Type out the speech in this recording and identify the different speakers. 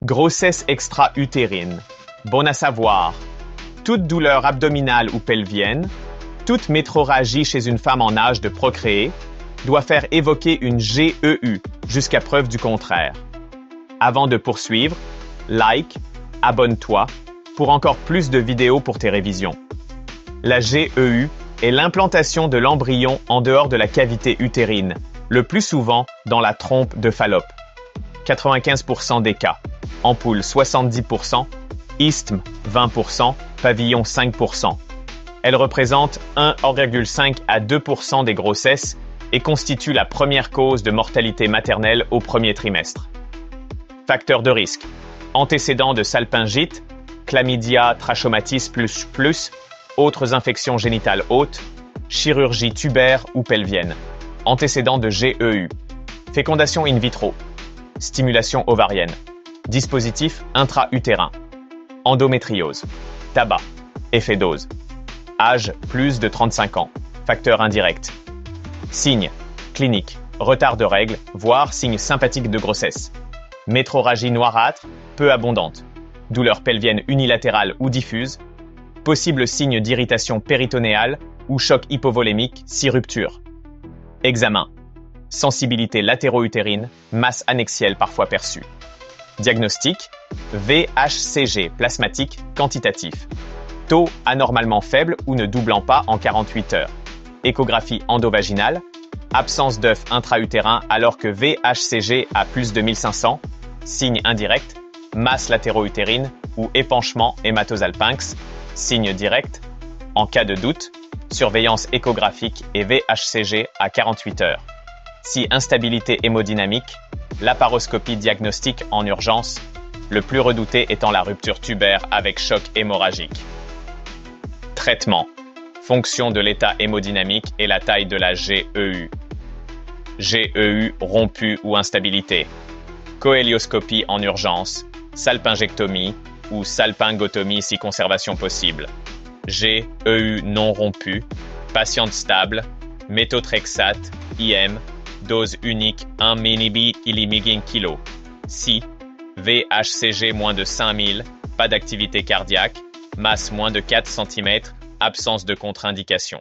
Speaker 1: Grossesse extra-utérine. Bon à savoir. Toute douleur abdominale ou pelvienne, toute métrorragie chez une femme en âge de procréer doit faire évoquer une GEU jusqu'à preuve du contraire. Avant de poursuivre, like, abonne-toi pour encore plus de vidéos pour tes révisions. La GEU est l'implantation de l'embryon en dehors de la cavité utérine, le plus souvent dans la trompe de Fallope. 95% des cas, ampoule 70%, isthme 20%, pavillon 5%. Elle représente 1,5 à 2% des grossesses et constitue la première cause de mortalité maternelle au premier trimestre. Facteurs de risque. Antécédents de salpingite, chlamydia trachomatis plus, autres infections génitales hautes, chirurgie tubaire ou pelvienne. Antécédents de GEU. Fécondation in vitro. Stimulation ovarienne. Dispositif intra-utérin. Endométriose. Tabac. Effet dose. Âge plus de 35 ans. Facteur indirect. Signes. Cliniques. Retard de règles, voire signes sympathiques de grossesse. Métrorragie noirâtre, peu abondante. Douleur pelvienne unilatérale ou diffuse. Possible signe d'irritation péritonéale ou choc hypovolémique si rupture. Examen. Sensibilité latéro-utérine, masse annexielle parfois perçue. Diagnostic. VHCG plasmatique quantitatif. Taux anormalement faible ou ne doublant pas en 48 heures. Échographie endovaginale. Absence d'œuf intra-utérin alors que VHCG à plus de 1500. Signe indirect. Masse latéro-utérine ou épanchement hématosalpinx. Signe direct. En cas de doute, surveillance échographique et VHCG à 48 heures. Si instabilité hémodynamique, laparoscopie diagnostique en urgence, le plus redouté étant la rupture tubaire avec choc hémorragique. Traitement. Fonction de l'état hémodynamique et la taille de la GEU. GEU rompue ou instabilité. Cohélioscopie en urgence, salpingectomie ou salpingotomie si conservation possible. GEU non rompue, patiente stable, méthotrexate, IM, dose unique 1 mg/kg. Si VHCG moins de 5000, pas d'activité cardiaque, masse moins de 4 cm, absence de contre-indication.